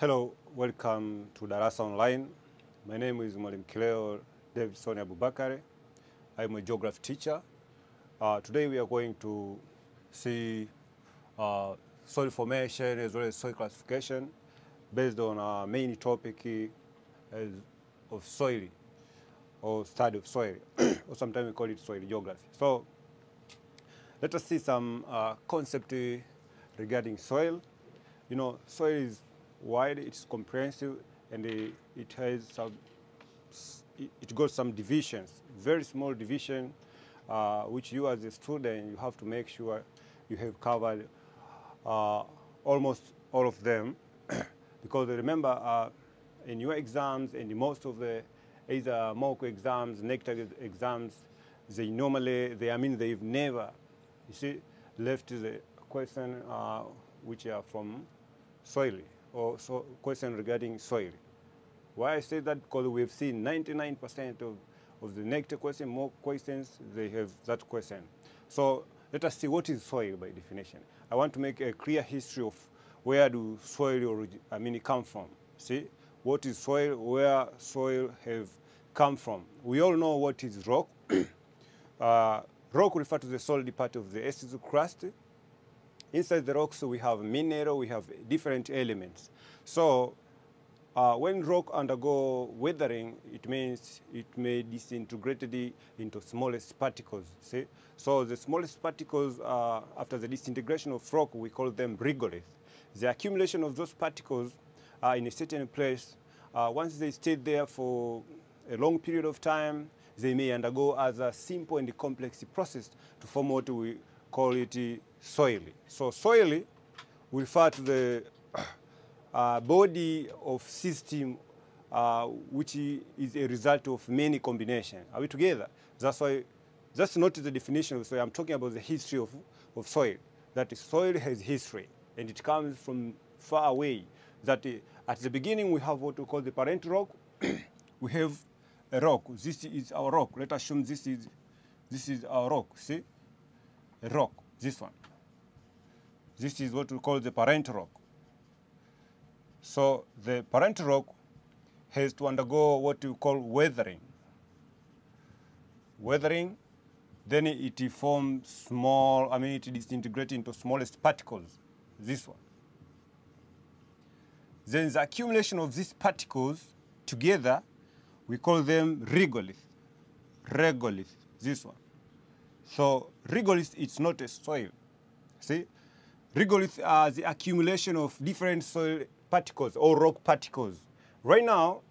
Hello, welcome to Darasa Online. My name is Mwalimu Kileo Davidson Abubakar. I'm a geography teacher. Today we are going to see soil formation as well as soil classification based on our main topic of soil or study of soil, or sometimes we call it soil geography. So let us see some concept regarding soil. You know, soil is wide, it's comprehensive, and it has it got some divisions, very small division, which you as a student, you have to make sure you have covered almost all of them. Because remember, in your exams and in most of the either mock exams, nectar exams, they've never, you see, left the question which are from soil or question regarding soil. Why I say that? Because we've seen 99% of the nectar question, mock questions, they have that question. So let us see what is soil by definition. I want to make a clear history of where do soil come from. See, what is soil, where soil have come from. We all know what is rock. Rock refers to the solid part of the Earth's crust. Inside the rocks we have mineral, we have different elements. So when rock undergo weathering, it means it may disintegrate into smallest particles. See? So the smallest particles, after the disintegration of rock, we call them regolith. The accumulation of those particles in a certain place, once they stay there for a long period of time, they may undergo as a simple and complex process to form what we call it soil. So soil will refer to the body of system which is a result of many combinations. Are we together? That's why, that's not the definition of soil. I'm talking about the history of soil. That soil has history, and it comes from far away. That at the beginning we have what we call the parent rock. We have a rock. This is our rock. Let us assume this is our rock. See, a rock. This one. This is what we call the parent rock. So the parent rock has to undergo what we call weathering. Weathering, then it forms small, it disintegrates into smallest particles, this one. Then the accumulation of these particles together, we call them regolith. Regolith, this one. So regolith, it's not a soil. See? Regolith are the accumulation of different soil particles or rock particles. Right now,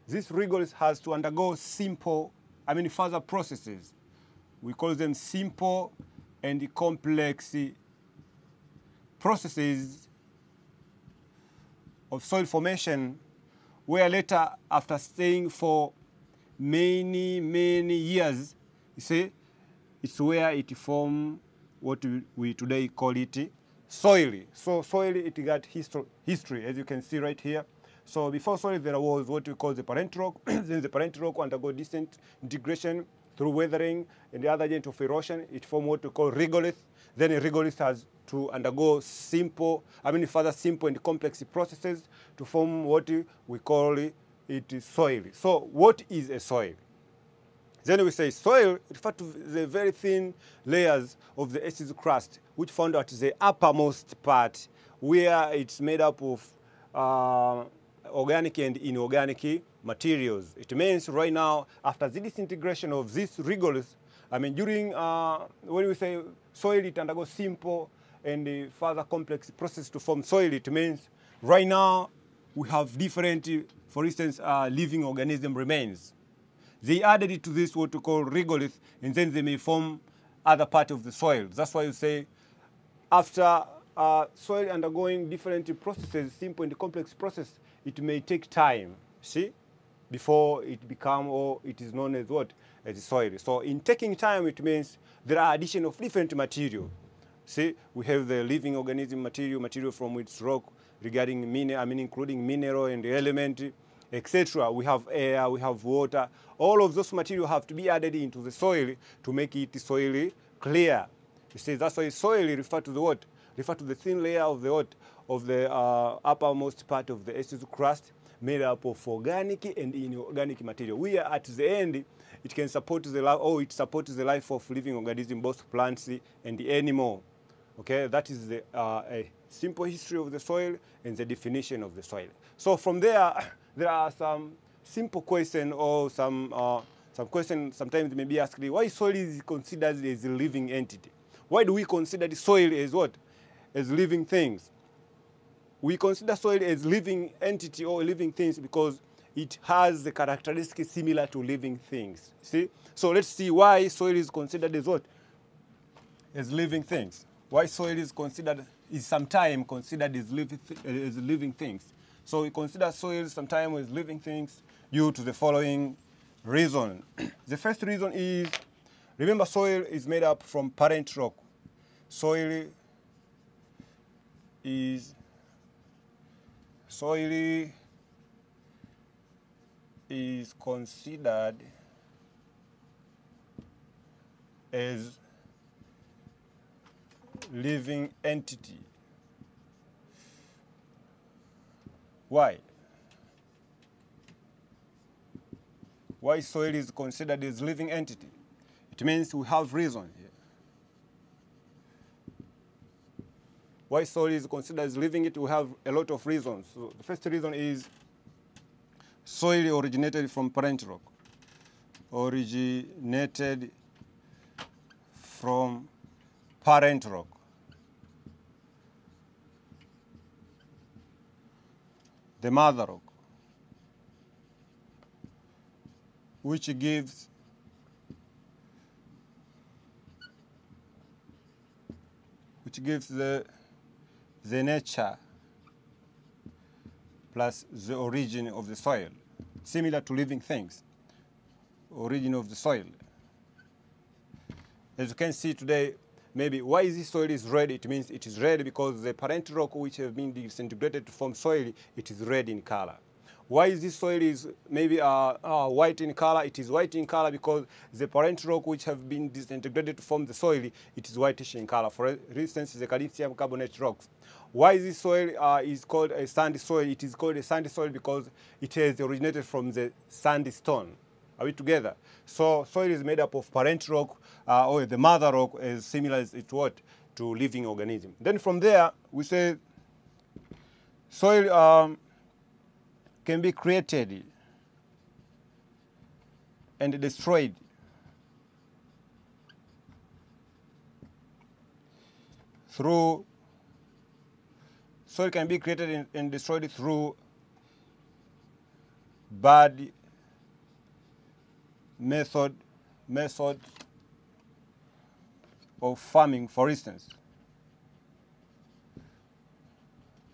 this regolith has to undergo simple, further processes. We call them simple and complex processes of soil formation, where later, after staying for many, many years, you see, it's where it forms what we today call it soil. So soil, it got history, as you can see right here. So before soil, there was what we call the parent rock. Then the parent rock undergo disintegration through weathering and the other agent of erosion. It formed what we call regolith. Then a regolith has to undergo further simple and complex processes to form what we call it soil. So what is a soil? Then we say soil refers to the very thin layers of the Earth's crust, which found at the uppermost part, where it's made up of organic and inorganic materials. It means right now, after the disintegration of this regolith, during when we say soil, it undergoes simple and further complex process to form soil. It means right now we have different, for instance, living organism remains. They added it to this what we call regolith, and then they may form other part of the soil. That's why you say after soil undergoing different processes, simple and complex process, it may take time, see, before it become, or it is known as what? As soil. So in taking time, it means there are addition of different material. See, we have the living organism material from its rock, regarding including mineral and element, etc. We have air, we have water. All of those material have to be added into the soil to make it soil clear. You see, that's why soil refer to the what? Refer to the thin layer of the what? of the uppermost part of the Earth's crust made up of organic and inorganic material. We are at the end, it can support the life, or it supports the life of living organisms, both plants and the animal. Okay, that is the a simple history of the soil and the definition of the soil. So from there, there are some simple questions, or some questions sometimes may be asked, why soil is considered as a living entity? Why do we consider the soil as what? As living things? We consider soil as living entity or living things because it has the characteristics similar to living things. See? So let's see why soil is considered as what? As living things. Why soil is sometimes considered as living things. So we consider soil sometimes as living things due to the following reason. The first reason is, remember, soil is made up from parent rock. Soil is considered as living entity. Why? Why soil is considered as living entity? It means we have reason here. Why soil is considered as living entity? We have a lot of reasons. So the first reason is soil originated from parent rock. Originated from parent rock. The mother rock, which gives the nature plus the origin of the soil, similar to living things. Origin of the soil. As you can see today, maybe why this soil is red, it means it is red because the parent rock which has been disintegrated to form soil, it is red in color. Why this soil is maybe white in color? It is white in color because the parent rock which have been disintegrated to form the soil, it is whitish in color. For instance, the calcium carbonate rocks. Why this soil is called a sandy soil? It is called a sandy soil because it has originated from the sandstone. Are we together? So soil is made up of parent rock, or the mother rock, as similar as it what to living organism. Then from there we say soil can be created and destroyed through. Soil can be created and destroyed through bad method of farming, for instance,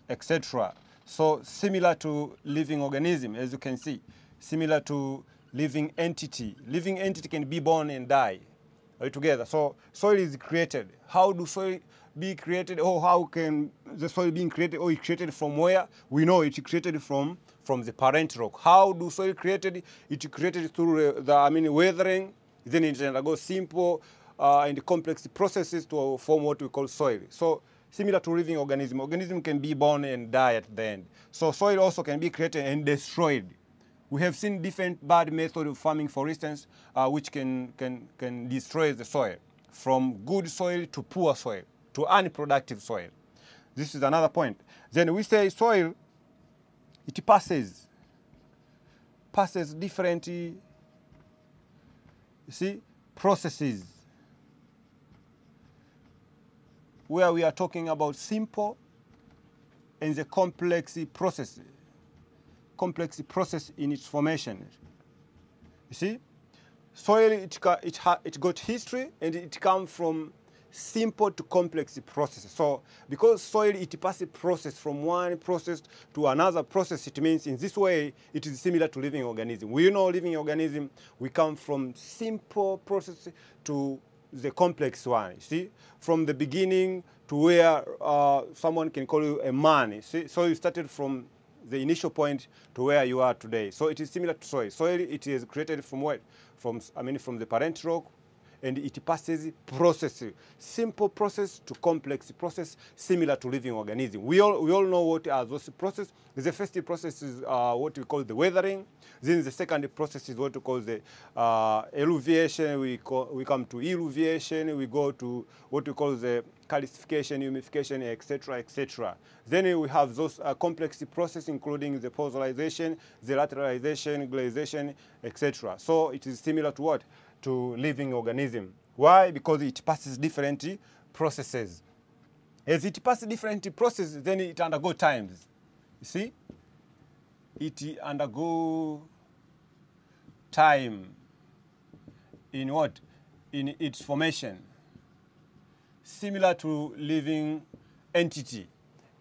etc. So similar to living organism, as you can see, similar to living entity. Living entity can be born and die. Are we together? So soil is created. How do soil be created, or how can the soil being created, or it created from where? We know it created from the parent rock. How do soil created? It created through weathering, then it undergoes simple and complex processes to form what we call soil. So similar to living organism, organism can be born and die at the end. So soil also can be created and destroyed. We have seen different bad methods of farming, for instance, which can destroy the soil, from good soil to poor soil, to unproductive soil. This is another point. Then we say soil, it passes different, processes, where we are talking about simple and the complex process in its formation. You see, soil, it got history, and it comes from simple to complex processes. So because soil, it passes process from one process to another process, it means in this way it is similar to living organism. We know living organism, we come from simple process to the complex one. You see, from the beginning to where someone can call you a man. You see? So you started from the initial point to where you are today. So it is similar to soil. Soil, it is created from what? From the parent rock, and it passes process, simple process to complex process, similar to living organism. We all know what are those processes. The first process is what we call the weathering. Then the second process is what we call the eluviation. We come to eluviation. We go to what we call the calcification, humidification, etc., etc. Then we have those complex processes, including the polarization, the lateralization, glaciation, etc. So it is similar to what? To living organism. Why? Because it passes different processes. As it passes different processes, then it undergoes times. You see? It undergoes time in what? In its formation. Similar to living entity.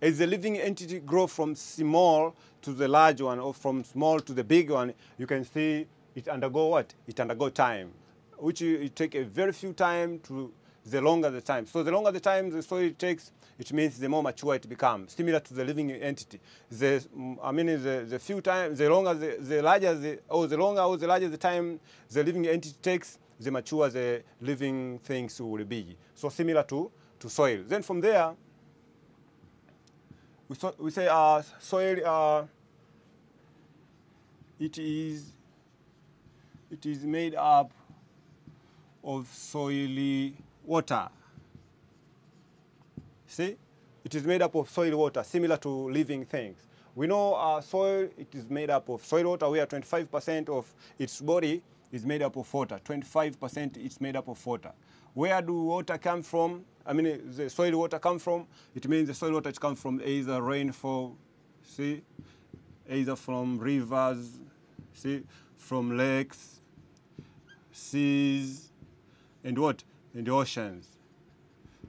As the living entity grows from small to the large one, or from small to the big one, you can see it undergo what? It undergo time, which it take a very few time to the longer the time. So the longer the time the soil takes, it means the more mature it becomes, similar to the living entity. The few times, the longer the larger the time the living entity takes, the mature the living things will be. So similar to soil. Then from there, we say soil, it is made up of soily water. See? It is made up of soil water, similar to living things. We know soil, it is made up of soil water, where 25% of its body is made up of water. 25% is made up of water. Where do water come from? The soil water come from? It means the soil water comes from either rainfall, see? Either from rivers, see? From lakes, seas, and what? And the oceans.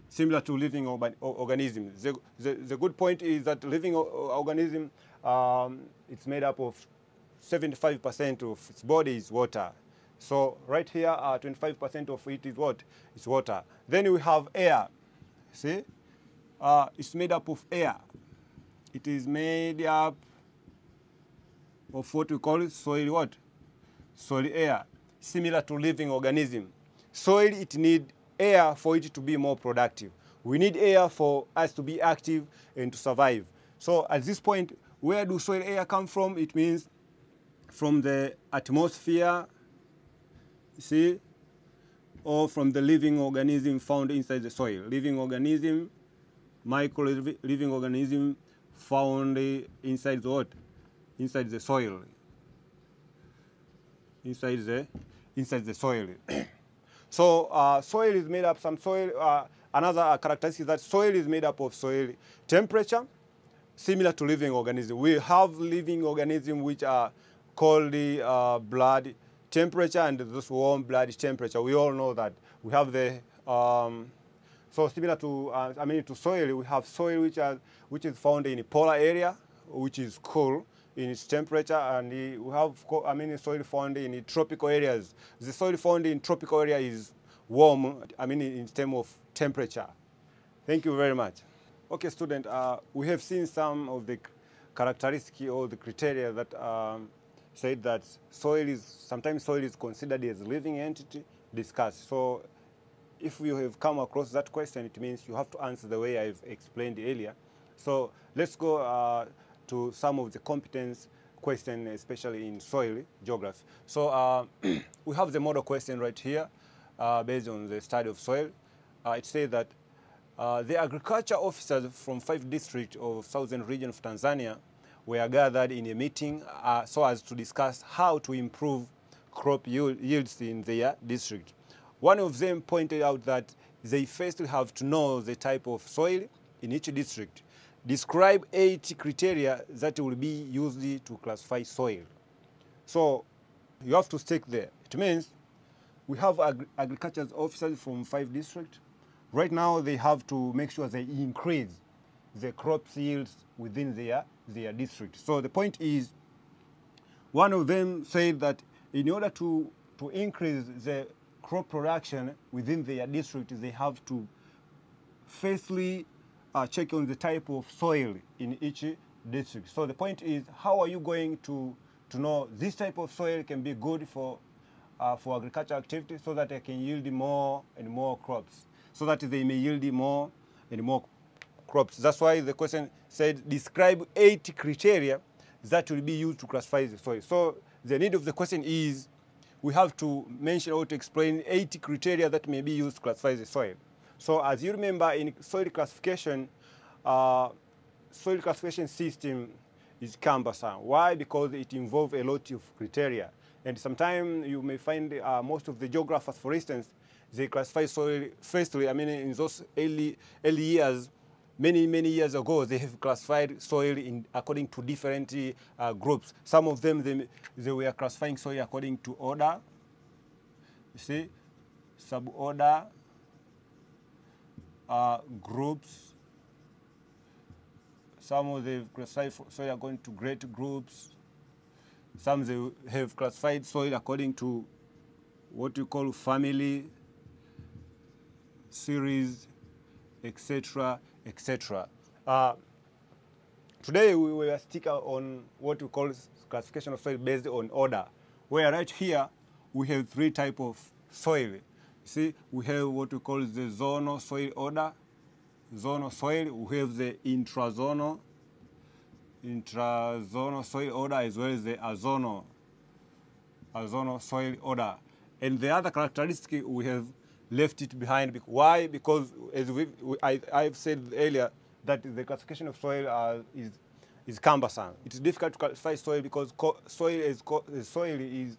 Similar to living organisms. The good point is that living organism, it's made up of 75% of its body is water. So right here, 25% of it is what? It's water. Then we have air. See? It's made up of air. It is made up of what we call soil what? Soil air. Similar to living organism. Soil, it needs air for it to be more productive. We need air for us to be active and to survive. So at this point, where do soil air come from? It means from the atmosphere, see, or from the living organism found inside the soil. Living organism, micro-living organism found inside the what? Inside the soil. Inside the soil. So soil is made up, another characteristic is that soil is made up of soil temperature, similar to living organism. We have living organisms which are called blood temperature and this warm blood temperature. We all know that. We have the, so similar to, to soil, we have soil which is found in a polar area, which is cool in its temperature, and we have soil found in tropical areas. The soil found in tropical area is warm, in terms of temperature. Thank you very much. Okay, student, we have seen some of the characteristics or the criteria that said that sometimes soil is considered as a living entity discussed. So if you have come across that question, it means you have to answer the way I've explained earlier. So let's go to some of the competence questions, especially in soil geography. So we have the model question right here based on the study of soil. It says that the agriculture officers from 5 districts of southern region of Tanzania were gathered in a meeting so as to discuss how to improve crop yields in their district. One of them pointed out that they first have to know the type of soil in each district. Describe 8 criteria that will be used to classify soil. So you have to stick there. It means we have agriculture officers from 5 districts. Right now they have to make sure they increase the crop yields within their district. So the point is, one of them said that in order to increase the crop production within their district, they have to firstly check on the type of soil in each district. So the point is, how are you going to know this type of soil can be good for for agricultural activity so that they can yield more and more crops, so that they may yield more and more crops. That's why the question said, describe 8 criteria that will be used to classify the soil. So the need of the question is, we have to mention or to explain 8 criteria that may be used to classify the soil. So as you remember, in soil classification system is cumbersome. Why? Because it involves a lot of criteria. And sometimes you may find most of the geographers, for instance, they classify soil, firstly, I mean, in those early years, many years ago, they have classified soil according to different groups. Some of them, they were classifying soil according to order, you see, suborder, groups. Some of them classified soil according to great groups. Some they have classified soil according to what we call family, series, etc., etc. Today we will stick on what we call classification of soil based on order, where right here we have 3 types of soil. See, we have what we call the zonal soil order, zonal soil. We have the intrazonal soil order, as well as the azonal soil order. And the other characteristic, we have left it behind. Why? Because as I've said earlier, that the classification of soil is cumbersome. It's difficult to classify soil because soil is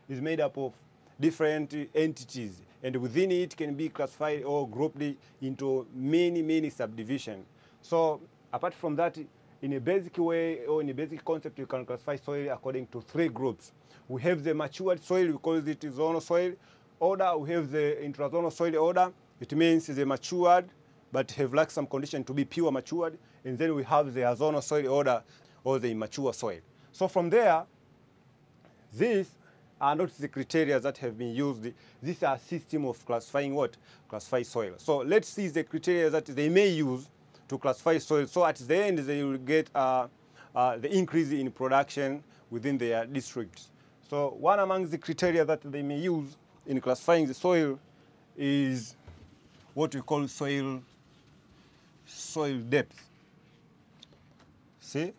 made up of different entities, and within it can be classified or grouped into many subdivisions. So apart from that, in a basic way or in a basic concept, you can classify soil according to 3 groups. We have the matured soil, we call it zonal soil order. We have the intrazonal soil order. It means the matured but have lacked some condition to be pure matured. And then we have the azonal soil order, or the immature soil. So from there, these are not the criteria that have been used. These are a system of classifying what? Classify soil. So let's see the criteria that they may use to classify soil. So at the end, they will get the increase in production within their districts. So one among the criteria that they may use in classifying the soil is what we call soil depth. See?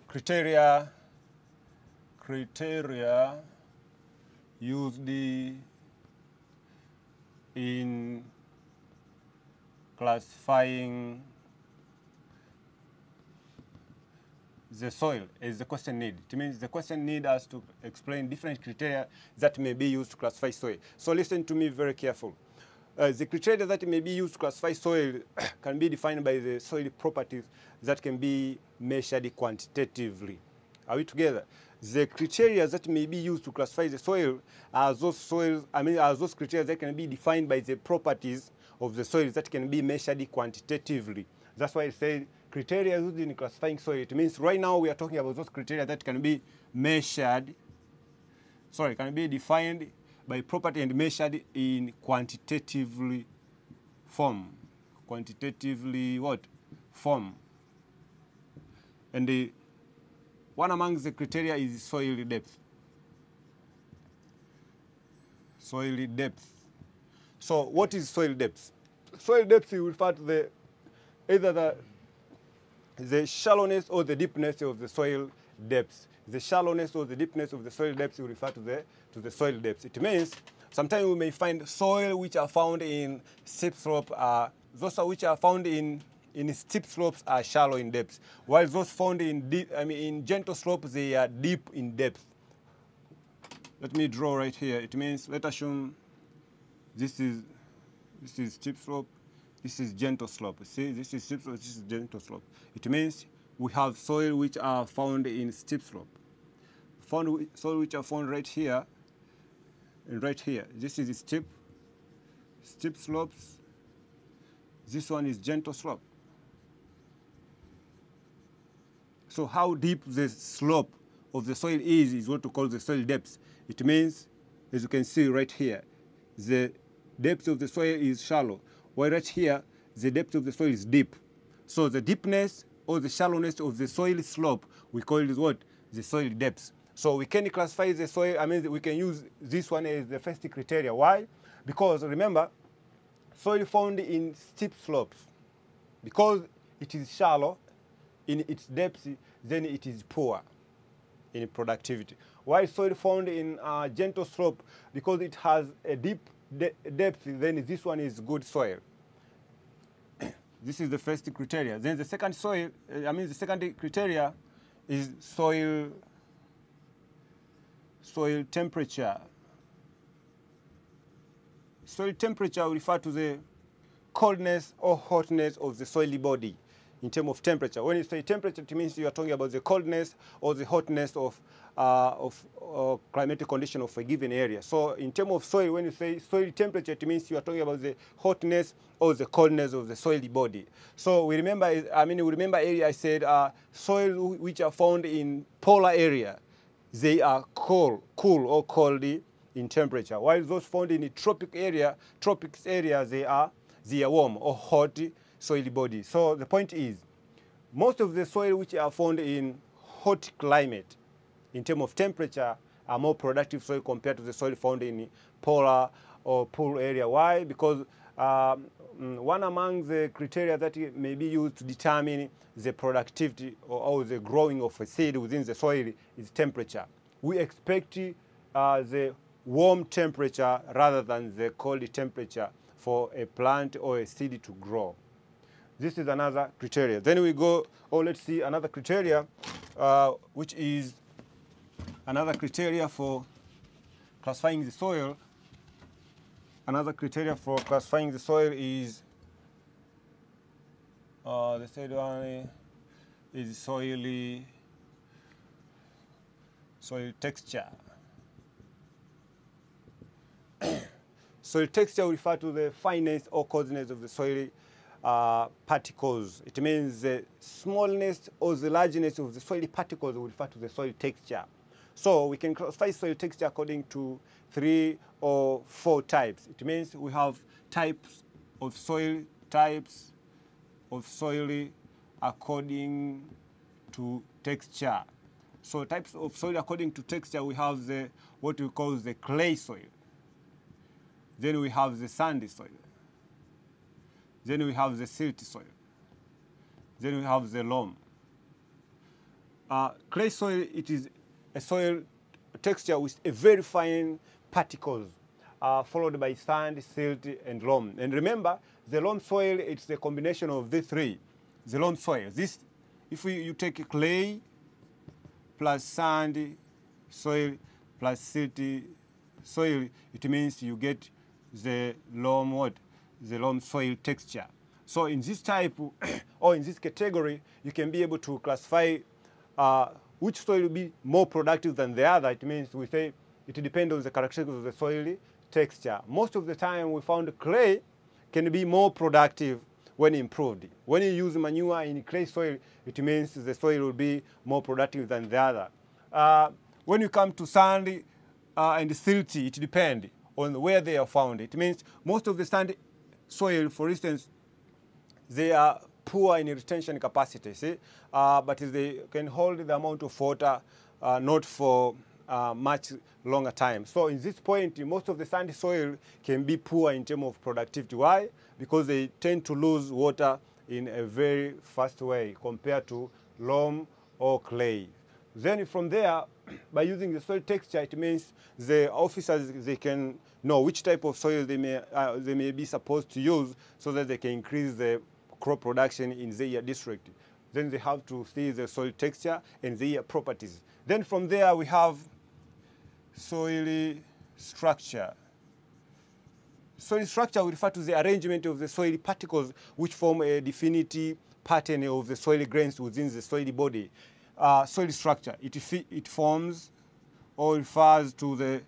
Criteria used in classifying the soil as the question need. It means the question need us to explain different criteria that may be used to classify soil. So listen to me very carefully. The criteria that may be used to classify soil can be defined by the soil properties that can be measured quantitatively. Are we together? The criteria that may be used to classify the soil are those criteria that can be defined by the properties of the soil that can be measured quantitatively. That's why I say criteria used in classifying soil. It means right now we are talking about those criteria that can be measured, can be defined by property and measured in quantitatively form. Quantitatively what? Form. And one among the criteria is soil depth. Soil depth. So what is soil depth? Soil depth will refer to either the shallowness or the deepness of the soil depth. The shallowness or the deepness of the soil depth will refer to the soil depth. It means sometimes we may find soil which are found in steep slope. Those which are found in steep slopes are shallow in depth, while those found in gentle slopes, they are deep in depth. Let me draw right here. It means, let's assume this is steep slope, this is gentle slope. See, this is steep slope, this is gentle slope. It means we have soil which are found in steep slope. Soil which are found right here and right here. This is steep slopes. This one is gentle slope. So how deep the slope of the soil is what we call the soil depth. It means, as you can see right here, the depth of the soil is shallow, while right here, the depth of the soil is deep. So the deepness or the shallowness of the soil slope, we call it what? The soil depth. So we can classify the soil, I mean, we can use this one as the first criteria. Why? Because remember, soil found in steep slopes, because it is shallow in its depth, then it is poor in productivity. While soil found in a gentle slope, because it has a deep depth, then this one is good soil. This is the first criteria. Then the second the second criteria is soil temperature. Soil temperature will refer to the coldness or hotness of the soil body in terms of temperature. When you say temperature, it means you are talking about the coldness or the hotness of climatic condition of a given area. So in terms of soil, when you say soil temperature, it means you are talking about the hotness or the coldness of the soil body. So we remember, earlier I said soil which are found in polar area, they are cool or cold in temperature, while those found in the tropics area, they are warm or hot soil body. So the point is, most of the soil which are found in hot climate, in terms of temperature, are more productive soil compared to the soil found in polar or pool area. Why? Because one among the criteria that may be used to determine the productivity or the growing of a seed within the soil is temperature. We expect the warm temperature rather than the cold temperature for a plant or a seed to grow. This is another criteria. Then we go, let's see another criteria, which is another criteria for classifying the soil. Another criteria for classifying the soil is, the third one is soil texture. Soil texture will refer to the fineness or coarseness of the soil particles. It means the smallness or the largeness of the soil particles will refer to the soil texture. So we can classify soil texture according to 3 or 4 types. It means we have types of soil according to texture. So types of soil according to texture, we have what we call the clay soil. Then we have the sandy soil. Then we have the silty soil. Then we have the loam. Clay soil, it is a soil texture with a very fine particles, followed by sand, silt, and loam. And remember, the loam soil, it's the combination of the 3. The loam soil. This, if you take clay plus sand soil plus silty soil, it means you get the loam the loam soil texture. So in this type or in this category, you can be able to classify which soil will be more productive than the other. It means we say it depends on the characteristics of the soil texture. Most of the time we found clay can be more productive when improved. When you use manure in clay soil, it means the soil will be more productive than the other. When you come to sand and silty, it depends on where they are found. It means most of the sand soil, for instance, they are poor in retention capacity, see? But they can hold the amount of water not for much longer time. So in this point, most of the sandy soil can be poor in terms of productivity. Why? Because they tend to lose water in a very fast way compared to loam or clay. Then from there, by using the soil texture, it means the officers, they can know which type of soil they may be supposed to use so that they can increase the crop production in their district. Then they have to see the soil texture and their properties. Then from there we have soil structure. Soil structure will refer to the arrangement of the soil particles which form a definite pattern of the soil grains within the soil body. Soil structure, it forms or refers to the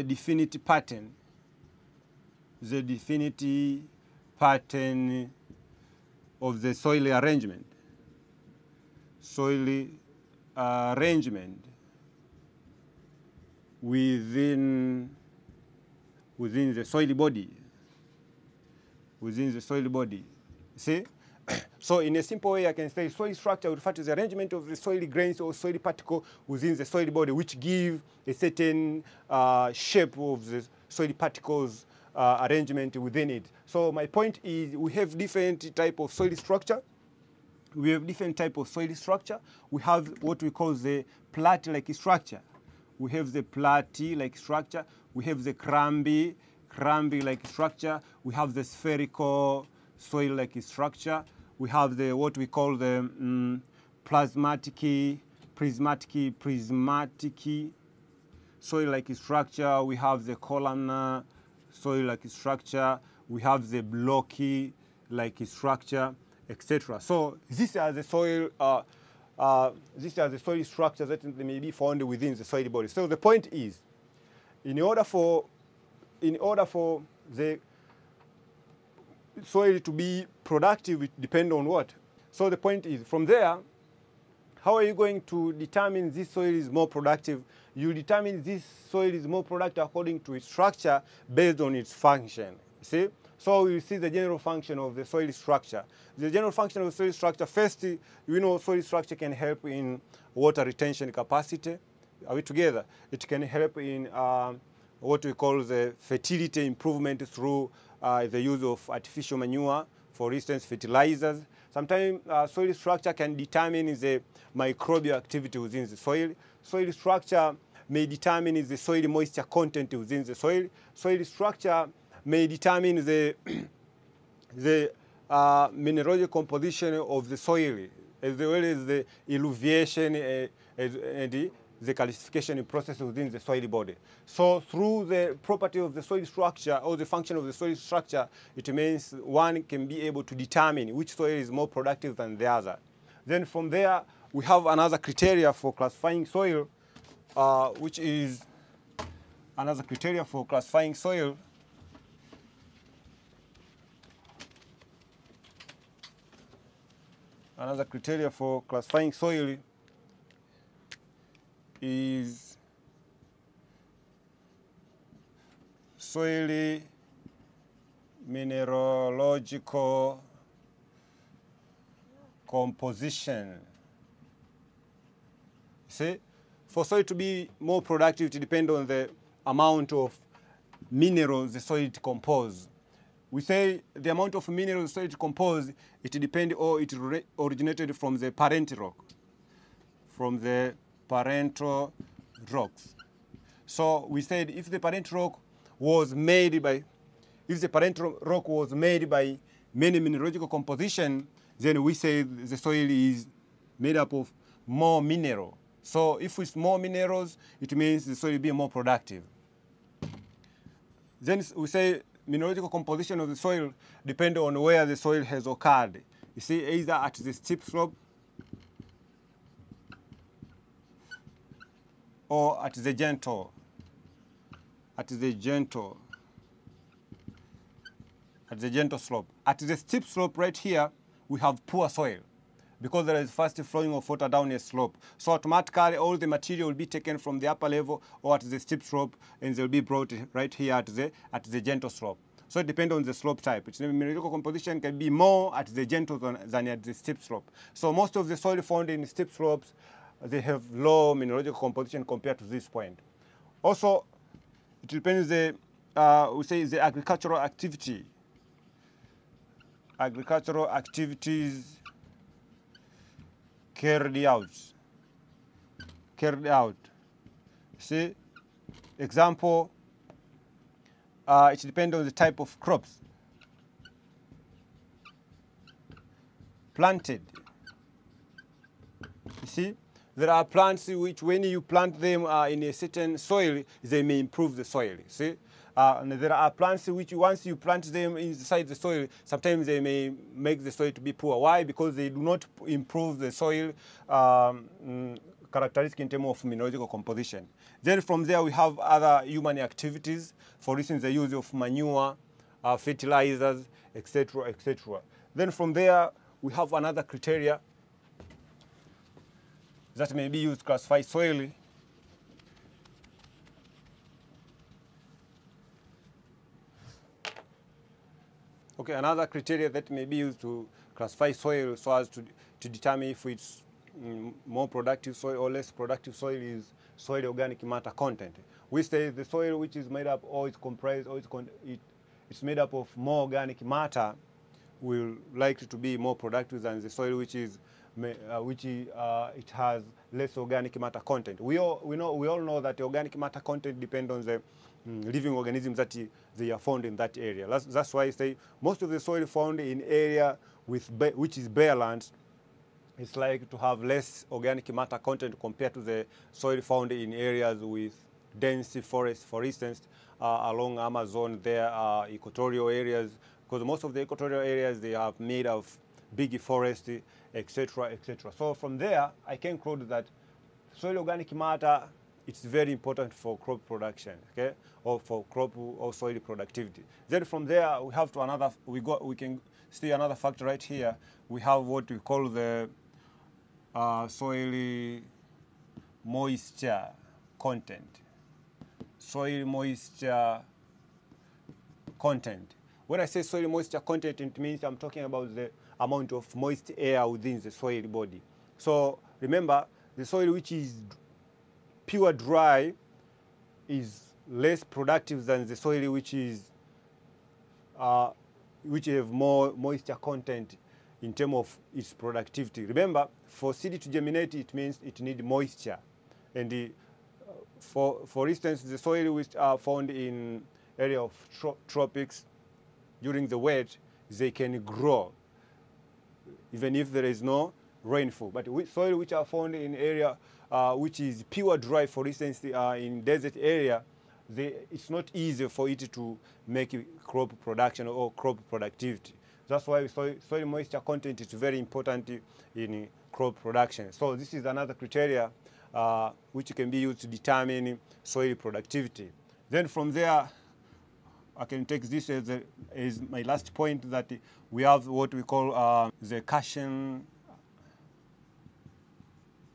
definite pattern. The definite pattern of the soil arrangement. Soil arrangement within the soil body. Within the soil body. See? So in a simple way, I can say soil structure will refer to the arrangement of the soil grains or soil particle within the soil body, which give a certain shape of the soil particles arrangement within it. So my point is we have different type of soil structure. We have different type of soil structure. We have what we call the plate-like structure. We have the plate-like structure. We have the cramby-like structure. We have the spherical soil-like structure. We have the what we call the prismatic soil-like structure. We have the columnar soil-like structure. We have the blocky-like structure, etc. So these are the soil structures that may be found within the soil body. So the point is, in order for the soil to be productive, it depends on what? So the point is, from there, how are you going to determine this soil is more productive? You determine this soil is more productive according to its structure based on its function. See? So you see the general function of the soil structure. The general function of the soil structure, first, you know soil structure can help in water retention capacity. Are we together? It can help in what we call the fertility improvement through the use of artificial manure, for instance, fertilizers. Sometimes soil structure can determine the microbial activity within the soil. Soil structure may determine the soil moisture content within the soil. Soil structure may determine the mineralogical composition of the soil, as well as the eluviation and the calcification process within the soil body. So through the property of the soil structure or the function of the soil structure, it means one can be able to determine which soil is more productive than the other. Then from there, we have another criteria for classifying soil, which is another criteria for classifying soil. Another criteria for classifying soil is soil mineralogical composition. See, for soil to be more productive, it depends on the amount of minerals the soil composes. We say the amount of minerals the soil composes, it depends or it originated from the parent rock, from the parental rocks. So we said if the parent rock was made by, many mineralogical composition, then we say the soil is made up of more mineral. So if it's more minerals, it means the soil will be more productive. Then we say mineralogical composition of the soil depends on where the soil has occurred. You see, either at the steep slope or at the gentle slope. At the steep slope right here, we have poor soil because there is fast flowing of water down a slope. So automatically all the material will be taken from the upper level or at the steep slope and they'll be brought right here at the gentle slope. So it depends on the slope type. Its mineralogical composition can be more at the gentle than at the steep slope. So most of the soil found in steep slopes, they have low mineralogical composition compared to this point. Also, it depends we say the agricultural activity. Agricultural activities carried out. See, example, it depends on the type of crops planted. You see, there are plants which when you plant them in a certain soil, they may improve the soil, see? And there are plants which once you plant them inside the soil, sometimes they may make the soil to be poor. Why? Because they do not improve the soil characteristic in terms of mineralogical composition. Then from there we have other human activities, for instance the use of manure, fertilizers, etc., etc. Then from there we have another criteria that may be used to classify soil. Okay, another criteria that may be used to classify soil so as to determine if it's more productive soil or less productive soil is soil organic matter content. We say the soil which is made up or is comprised or it's made up of more organic matter will likely to be more productive than the soil which is it has less organic matter content. We all know that the organic matter content depends on the living organisms that they are found in that area. That's why I say most of the soil found in area which is bare land is likely to have less organic matter content compared to the soil found in areas with dense forests. For instance, along Amazon, there are equatorial areas, because most of the equatorial areas, they are made of big forest, etc., etc. So from there, I can conclude that soil organic matter, it's very important for crop production, okay, or for crop or soil productivity. Then from there, we have to we can see another factor right here. We have what we call the soil moisture content. Soil moisture content. When I say soil moisture content, it means I'm talking about the amount of moist air within the soil body. So remember, the soil which is pure dry is less productive than the soil which have more moisture content in terms of its productivity. Remember, for seed to germinate, it means it needs moisture. And for instance, the soil which are found in area of tropics, during the wet, they can grow, even if there is no rainfall. But soil which are found in area which is pure dry, for instance, in desert area, it's not easy for it to make crop production or crop productivity. That's why soil moisture content is very important in crop production. So this is another criteria which can be used to determine soil productivity. Then from there, I can take this as my last point, that we have what we call the cation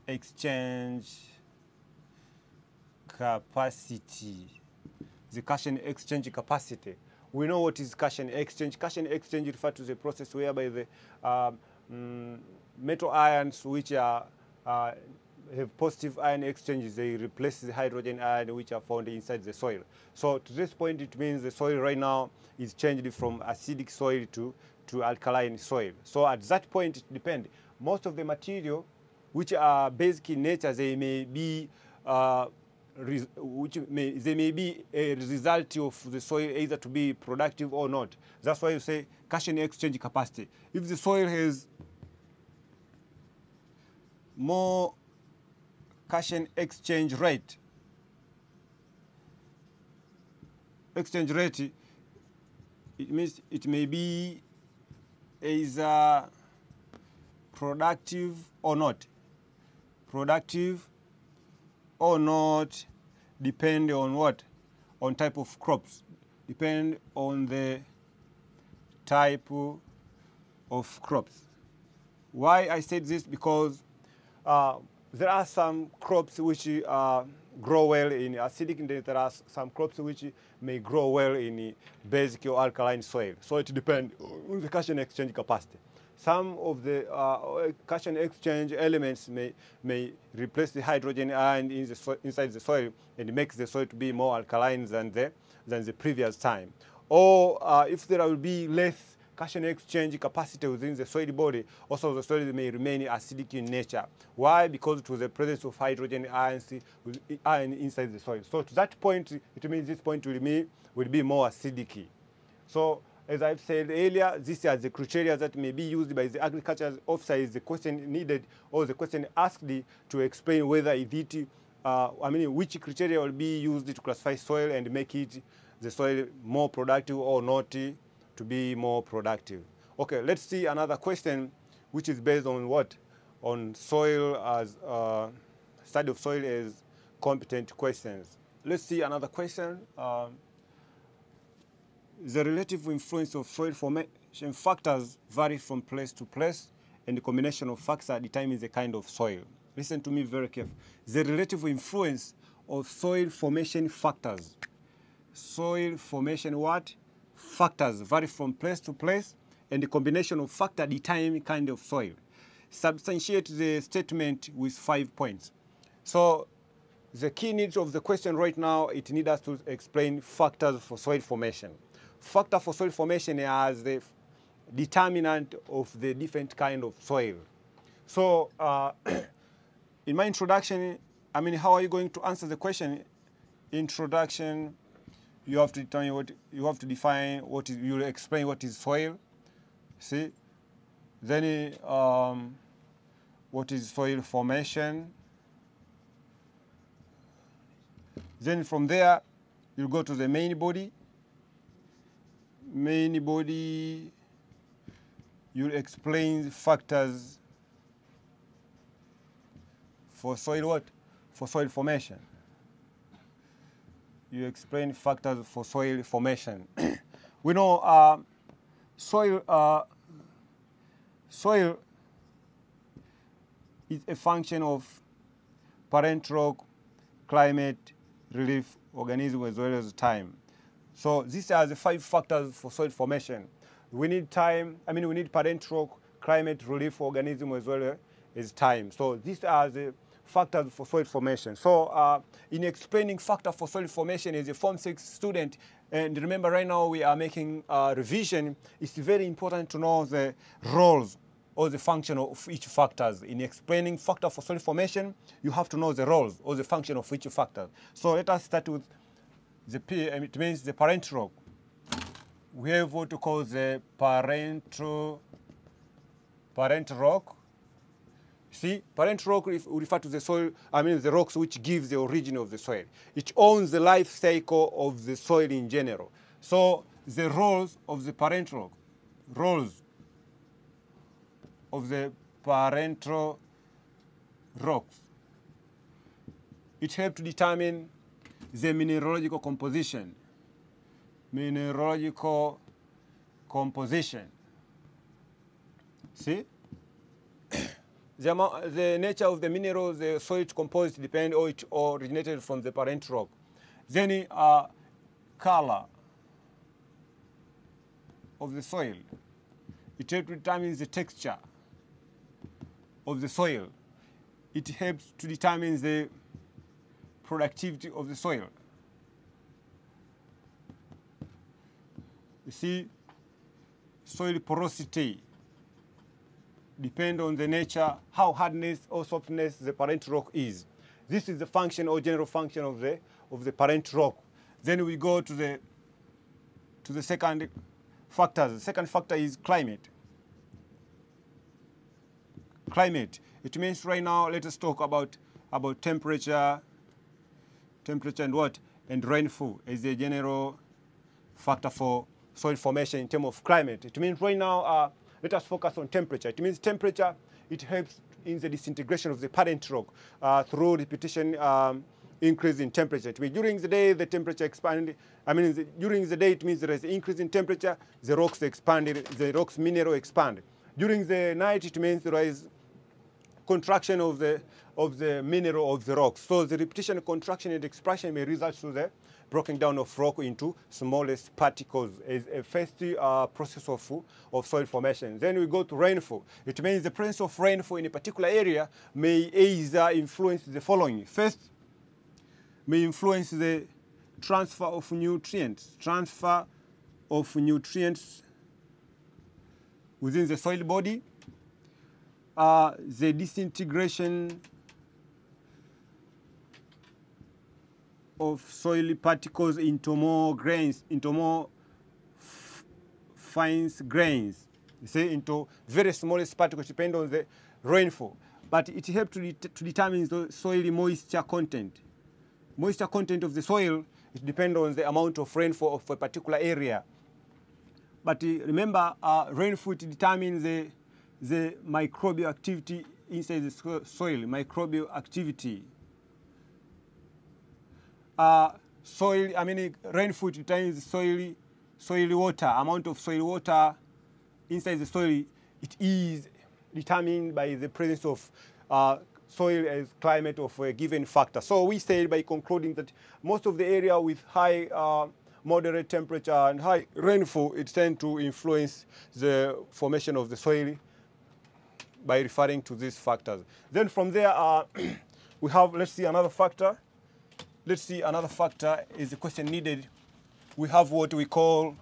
exchange capacity. The cation exchange capacity. We know what is cation exchange. Cation exchange refers to the process whereby the metal ions which are have positive ion exchanges, they replace the hydrogen ion which are found inside the soil. So to this point, it means the soil right now is changed from acidic soil to alkaline soil. So at that point, it depends. Most of the material which are basic in nature, they may be they may be a result of the soil either to be productive or not. That's why you say cation exchange capacity. If the soil has more cation exchange rate, it means it may be either productive or not. Productive or not, depend on what? On type of crops. Depend on the type of crops. Why I said this? Because there are some crops which grow well in acidic, and there are some crops which may grow well in basic or alkaline soil. So it depends on the cation exchange capacity. Some of the cation exchange elements may replace the hydrogen ion inside the soil and makes the soil to be more alkaline than the previous time. Or if there will be less cation exchange capacity within the soil body, also the soil may remain acidic in nature. Why? Because to the presence of hydrogen ion inside the soil. So to that point, it means this point will be more acidic. So as I've said earlier, these are the criteria that may be used by the agriculture officer. Is the question needed or the question asked to explain whether which criteria will be used to classify soil and make the soil more productive or not to be more productive. Okay, let's see another question which is based on what? On soil as study of soil as competent questions. Let's see another question. The relative influence of soil formation factors vary from place to place, and the combination of factors determines the kind of soil. Listen to me very carefully. The relative influence of soil formation factors. Soil formation what? Factors vary from place to place, and the combination of factor determine kind of soil. Substantiate the statement with 5 points. So the key needs of the question right now, it needs us to explain factors for soil formation. Factor for soil formation as the determinant of the different kind of soil. So in my introduction, I mean, how are you going to answer the question? Introduction, you have to determine what, you have to define what is, you'll explain what is soil, see? Then what is soil formation? Then from there, you'll go to the main body. Main body, you'll explain the factors for soil what? For soil formation. You explain factors for soil formation. We know soil is a function of parent rock, climate, relief, organism, as well as time. So these are the 5 factors for soil formation. We need time, I mean we need parent rock, climate, relief, organism, as well as time. So these are the factors for soil formation. So in explaining factor for soil formation as a Form 6 student, and remember right now we are making revision, it's very important to know the roles or the function of each factors. In explaining factor for soil formation, you have to know the roles or the function of each factor. So let us start with the P, it means the parent rock. We have what we call the parent rock. See, parent rock refer to the soil, I mean the rocks which give the origin of the soil. It owns the life cycle of the soil in general. So the roles of the parent rock, roles of the parental rocks. It helps to determine the mineralogical composition. Mineralogical composition. See? The nature of the minerals, the soil composed depend on it originated from the parent rock. Then color of the soil. It helps to determine the texture of the soil. It helps to determine the productivity of the soil. You see, soil porosity depend on the nature, how hardness or softness the parent rock is. This is the function or general function of the parent rock. Then we go to the second factor. The second factor is climate. Climate. It means right now, let us talk about temperature and what? And rainfall as a general factor for soil formation in terms of climate. It means right now, let us focus on temperature. It means temperature, it helps in the disintegration of the parent rock through repetition increase in temperature. It means during the day, the temperature expanded. I mean, during the day, it means there is an increase in temperature, the rocks expanded, the rocks mineral expand. During the night, it means there is contraction of the mineral of the rocks. So the repetition, contraction, and expansion may result to the breaking down of rock into smallest particles as a first process of soil formation. Then we go to rainfall. It means the presence of rainfall in a particular area may either influence the following. First, may influence the transfer of nutrients. Transfer of nutrients within the soil body. The disintegration of soil particles into more grains, into more fine grains, you see, into very smallest particles, depending on the rainfall. But it helps to determine the soil moisture content. Moisture content of the soil, it depends on the amount of rainfall of a particular area. But remember, rainfall determines the microbial activity inside the soil, microbial activity. Soil, I mean, rainfall determines the soil water, amount of soil water inside the soil. It is determined by the presence of soil as climate of a given factor. So we say by concluding that most of the area with high moderate temperature and high rainfall, it tends to influence the formation of the soil by referring to these factors. Then from there, we have, let's see another factor. Let's see another factor is the question needed. We have what we call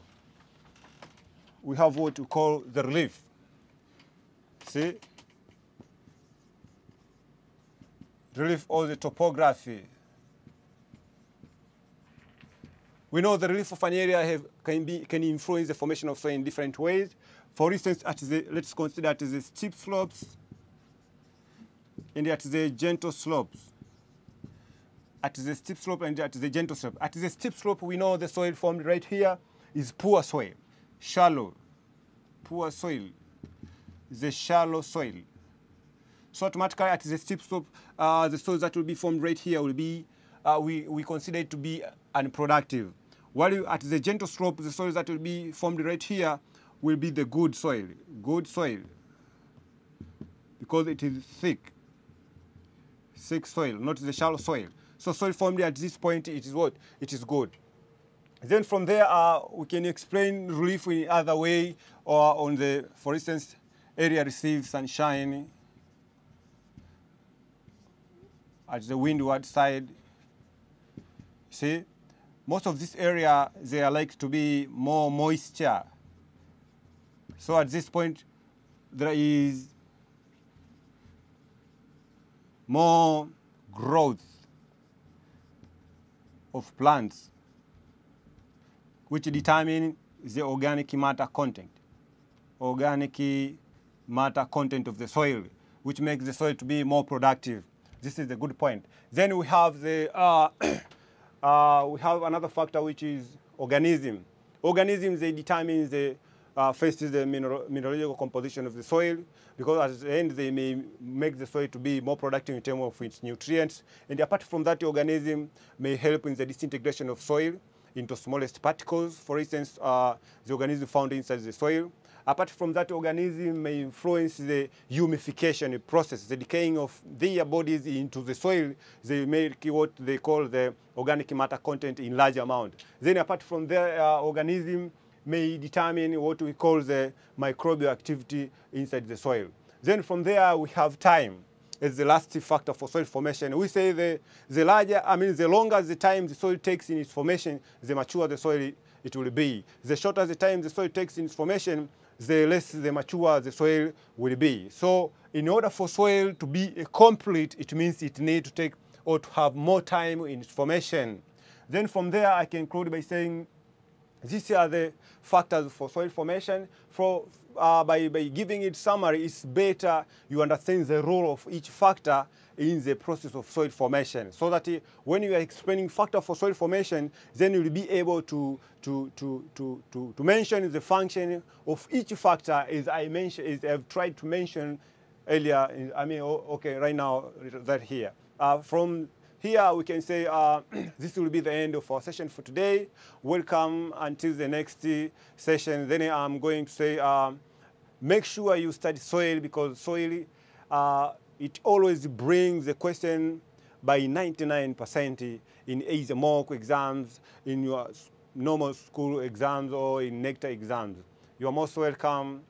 the relief. See? Relief or the topography. We know the relief of an area can influence the formation of soil in different ways. For instance, let's consider at the steep slopes and at the gentle slopes. At the steep slope and at the gentle slope. At the steep slope, we know the soil formed right here is poor soil, shallow. Poor soil is a shallow soil. So automatically at the steep slope, the soils that will be formed right here will be, we consider it to be unproductive. While at the gentle slope, the soils that will be formed right here will be the good soil, because it is thick soil, not the shallow soil. So soil formed at this point, it is what? It is good. Then from there, we can explain relief in other way, or on the, for instance, area receives sunshine at the windward side. See, most of this area, they are like to be more moisture. So at this point, there is more growth of plants, which determine the organic matter content of the soil, which makes the soil to be more productive. This is a good point. Then we have the we have another factor, which is organism. Organisms, they determine the first is the mineralogical composition of the soil, because at the end they may make the soil to be more productive in terms of its nutrients. And apart from that, the organism may help in the disintegration of soil into smallest particles. For instance, the organism found inside the soil. Apart from that, organism may influence the humification process, the decaying of their bodies into the soil. They make what they call the organic matter content in large amount. Then apart from that, organism may determine what we call the microbial activity inside the soil. Then from there, we have time as the last factor for soil formation. We say the longer the time the soil takes in its formation, the mature the soil it will be. The shorter the time the soil takes in its formation, the less the mature the soil will be. So in order for soil to be complete, it means it needs to take or to have more time in its formation. Then from there, I can conclude by saying these are the factors for soil formation. By giving it summary, it's better you understand the role of each factor in the process of soil formation, so that when you are explaining factor for soil formation, then you'll be able to mention the function of each factor, as I mentioned, as I've tried to mention earlier. Right now, right here. From here, we can say this will be the end of our session for today. Welcome until the next session. Then I'm going to say, make sure you study soil, because soil, it always brings the question by 99% in either mock exams, in your normal school exams, or in NECTA exams. You are most welcome.